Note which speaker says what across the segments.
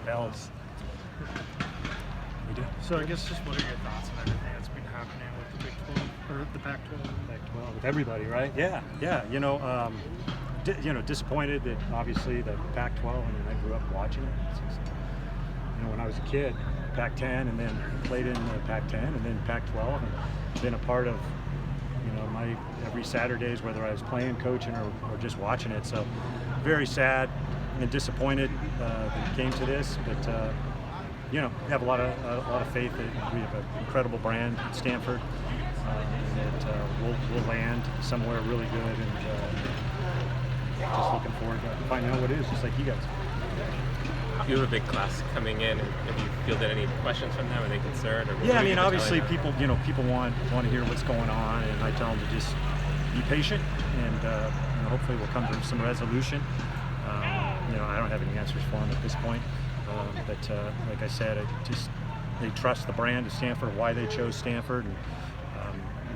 Speaker 1: bells. We do.
Speaker 2: So I guess just what are your thoughts on everything that's been happening with the Big 12 or the Pac-12?
Speaker 1: Pac-12 with everybody, right? Yeah. Disappointed that obviously the Pac-12. I mean, I grew up watching it. It's just, when I was a kid, Pac-10, and then played in the Pac-10, and then Pac-12, and been a part of my every Saturdays, whether I was playing, coaching, or just watching it. So very sad and disappointed that it came to this, but we have a lot of faith that we have an incredible brand at Stanford, that we'll land somewhere really good, and just looking forward to finding out what it is, just like you guys.
Speaker 3: You have a big class coming in, and have you fielded any questions from them? Are they concerned? Or
Speaker 1: Yeah, I mean, obviously people want to hear what's going on, and I tell them to just be patient, and hopefully we'll come to some resolution. I don't have any answers for them at this point, but like I said, they trust the brand of Stanford, why they chose Stanford, and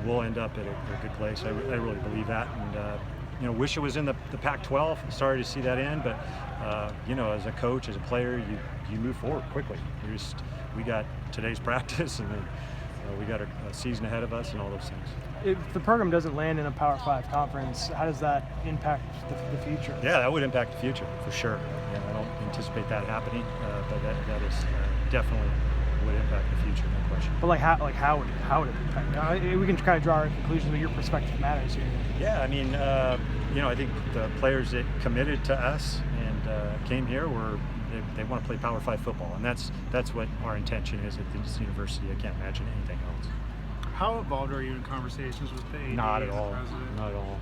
Speaker 1: we'll end up at a good place. I really believe that, and wish it was in the Pac-12. Sorry to see that end, but as a coach, as a player, you move forward quickly. We got today's practice, and then we got a season ahead of us, and all those things.
Speaker 4: If the program doesn't land in a Power 5 conference, how does that impact the future?
Speaker 1: Yeah, that would impact the future for sure. I don't anticipate that happening, but that is definitely would impact the future, no question.
Speaker 4: But how would it impact? We can kind of draw our conclusions, but your perspective matters here.
Speaker 1: Yeah, I mean, I think the players that committed to us and came here they want to play Power 5 football, and that's what our intention is at this university. I can't imagine anything else.
Speaker 2: How involved are you in conversations with the AD?
Speaker 1: Not at all.
Speaker 2: The president?
Speaker 1: Not at all.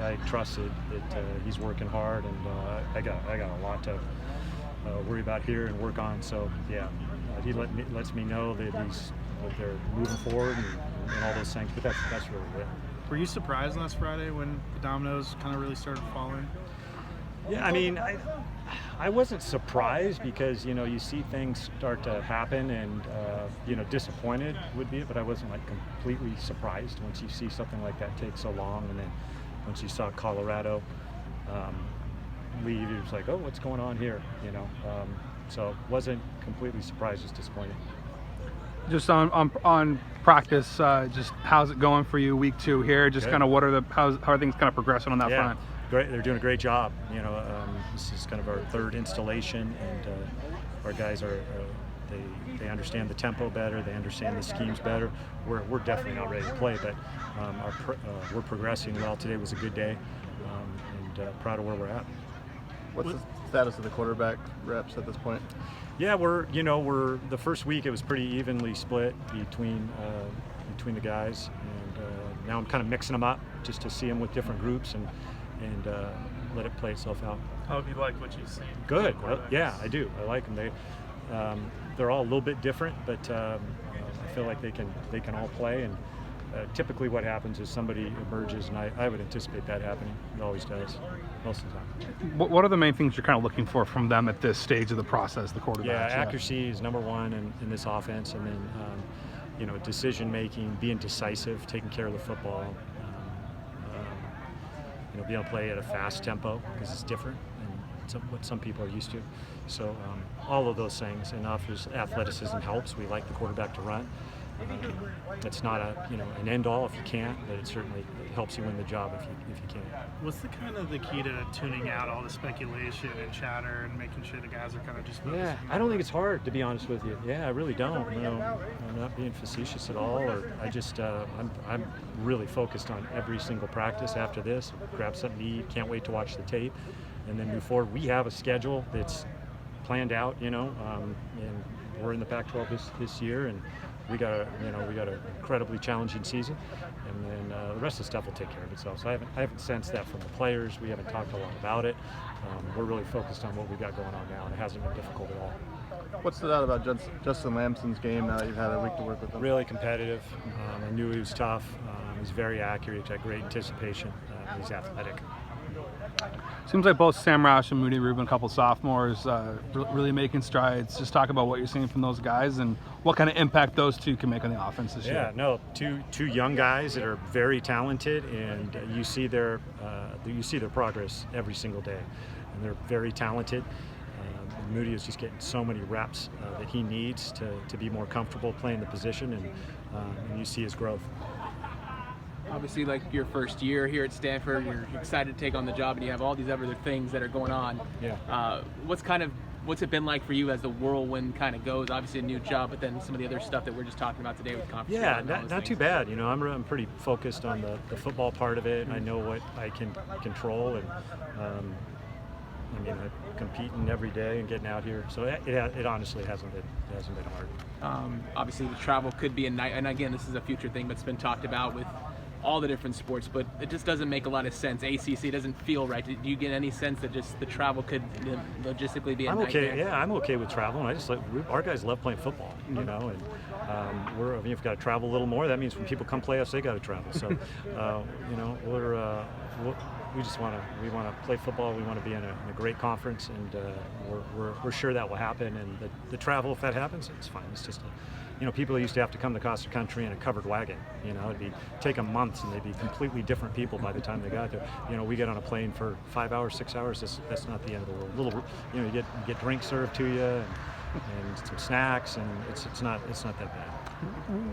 Speaker 1: I trusted that he's working hard, and I got a lot to worry about here and work on. So yeah, he lets me know that they're moving forward and all those things. But that's really it.
Speaker 2: Were you surprised last Friday when the dominoes kind of really started falling?
Speaker 1: Yeah, I mean, I wasn't surprised because you see things start to happen, and disappointed would be it, but I wasn't completely surprised once you see something like that take so long, and then once you saw Colorado leave, it was like, oh, what's going on here? So wasn't completely surprised, just disappointed.
Speaker 5: Just on practice, just how's it going for you week 2 here? Just kind of how are things kind of progressing on that front?
Speaker 1: Great, they're doing a great job. This is kind of our third installation, and our guys they understand the tempo better, they understand the schemes better. We're definitely not ready to play, but we're progressing well. Today was a good day, and proud of where we're at.
Speaker 6: What's the status of the quarterback reps at this point?
Speaker 1: Yeah, we're the first week it was pretty evenly split between the guys, and now I'm kind of mixing them up just to see them with different groups and let it play itself out.
Speaker 2: How have you liked what you've seen?
Speaker 1: Good. Yeah, I do. I like them. They're all a little bit different, but I feel like they can all play. And typically, what happens is somebody emerges, and I would anticipate that happening. It always does, most of the time.
Speaker 5: What are the main things you're kind of looking for from them at this stage of the process, the quarterbacks?
Speaker 1: Yeah, accuracy is number one in this offense, and then decision making, being decisive, taking care of the football. Be able to play at a fast tempo because it's different than what some people are used to. So all of those things, and athleticism helps. We like the quarterback to run. It's not an end all if you can't, but it certainly helps you win the job if you can.
Speaker 2: What's the key to tuning out all the speculation and chatter and making sure the guys are kind of just focusing?
Speaker 1: Yeah, I don't think it's hard, to be honest with you. Yeah, I really don't. I'm not being facetious at all, or I just I'm really focused on every single practice after this. Grab something to eat. Can't wait to watch the tape, and then move forward. We have a schedule that's planned out, and we're in the Pac-12 this year, and we got an incredibly challenging season, and then the rest of the stuff will take care of itself. So I haven't sensed that from the players. We haven't talked a lot about it. We're really focused on what we got going on now, and it hasn't been difficult at all.
Speaker 6: What stood out about Justin Lamson's game now that you've had a week to work with him?
Speaker 1: Really competitive. I knew he was tough. He's very accurate, had great anticipation. He's athletic.
Speaker 5: Seems like both Sam Roush and Moody Rubin, a couple sophomores, really making strides. Just talk about what you're seeing from those guys and what kind of impact those two can make on the offense this year.
Speaker 1: Yeah, no, two young guys that are very talented, and you see their progress every single day, and they're very talented. Moody is just getting so many reps that he needs to be more comfortable playing the position, and you see his growth.
Speaker 7: Obviously, like your first year here at Stanford, you're excited to take on the job, and you have all these other things that are going on.
Speaker 1: Yeah.
Speaker 7: What's it been like for you as the whirlwind kind of goes? Obviously a new job, but then some of the other stuff that we're just talking about today with conference.
Speaker 1: Yeah, not too bad. I'm pretty focused on the football part of it. I know what I can control, and I'm competing every day and getting out here. So it honestly hasn't been hard.
Speaker 7: Obviously, the travel could be a night, and again, this is a future thing, but it's been talked about with all the different sports, but it just doesn't make a lot of sense. ACC doesn't feel right. Do you get any sense that just the travel could logistically be a nightmare?
Speaker 1: Yeah, I'm okay with traveling. Our guys love playing football, and if you've got to travel a little more, that means when people come play us, they got to travel. So, we want to play football. We want to be in a great conference, and we're sure that will happen. And the travel, if that happens, it's fine. It's just people used to have to come to Costa Country in a covered wagon. It'd take them months, and they'd be completely different people by the time they got there. We get on a plane for 5 hours, 6 hours. That's not the end of the world. You get drinks served to you, and some snacks, and it's not that bad.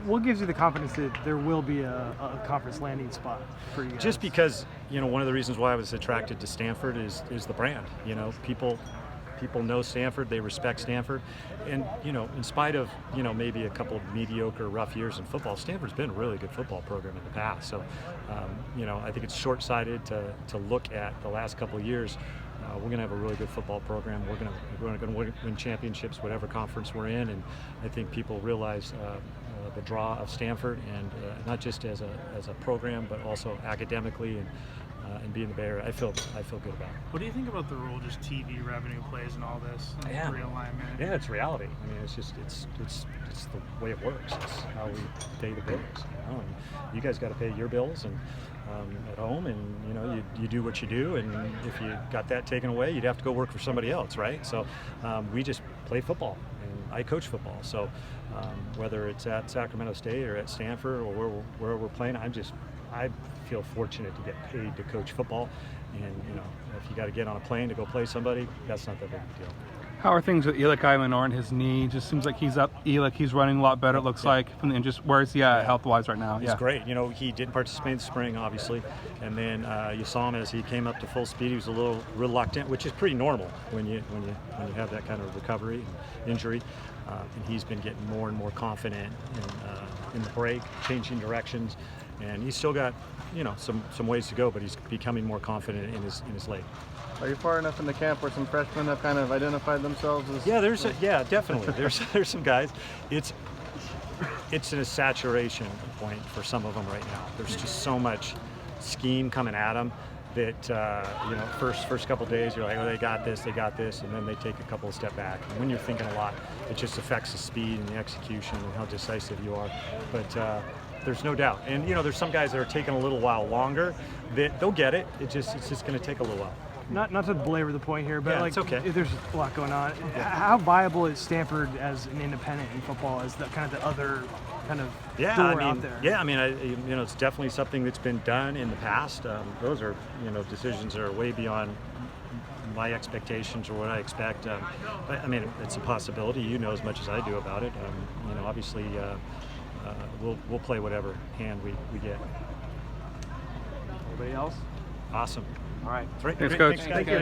Speaker 4: What gives you the confidence that there will be a conference landing spot for you guys?
Speaker 1: Just because one of the reasons why I was attracted to Stanford is the brand. People know Stanford, they respect Stanford, and in spite of maybe a couple of mediocre, rough years in football, Stanford's been a really good football program in the past. So I think it's short-sighted to look at the last couple of years. We're going to have a really good football program. We're going to win championships, whatever conference we're in, and I think people realize the draw of Stanford, and not just as a program, but also academically and being the Bay Area. I feel good about it.
Speaker 2: What do you think about the role just TV revenue plays in all this?
Speaker 1: Yeah.
Speaker 2: Realignment.
Speaker 1: Yeah, it's reality. It's the way it works. It's how we pay the bills. And you guys got to pay your bills and at home, and you do what you do, and if you got that taken away, you'd have to go work for somebody else, right? So we just play football, and I coach football. So whether it's at Sacramento State or at Stanford or where we're playing, I feel fortunate to get paid to coach football, and if you got to get on a plane to go play somebody, that's not that big a deal.
Speaker 5: How are things with Eli Manor and his knee? Just seems like he's up. He's running a lot better. It looks like, and just where is he at health-wise right now?
Speaker 1: He's great. He didn't participate in the spring, obviously, and then you saw him as he came up to full speed. He was a little reluctant, which is pretty normal when you have that kind of recovery and injury. And he's been getting more and more confident in the break, changing directions, and he's still got some ways to go, but he's becoming more confident in his leg.
Speaker 6: Are you far enough in the camp where some freshmen have kind of identified themselves as?
Speaker 1: Yeah, definitely. There's some guys. It's a saturation point for some of them right now. There's just so much scheme coming at them that first couple days you're like, oh, they got this, and then they take a couple of step back. And when you're thinking a lot, it just affects the speed and the execution and how decisive you are. But there's no doubt. And there's some guys that are taking a little while longer that they'll get it. It's just going to take a little while.
Speaker 4: Not to belabor the point here, but
Speaker 1: it's okay.
Speaker 4: There's a lot going on. How viable is Stanford as an independent in football as the other kind of door out there?
Speaker 1: Yeah, it's definitely something that's been done in the past. Those are decisions that are way beyond my expectations or what I expect. But it's a possibility. You know as much as I do about it. Obviously, we'll play whatever hand we get.
Speaker 4: Anybody else?
Speaker 1: Awesome.
Speaker 4: All right.
Speaker 1: Thanks,
Speaker 5: Coach.
Speaker 1: Thank you.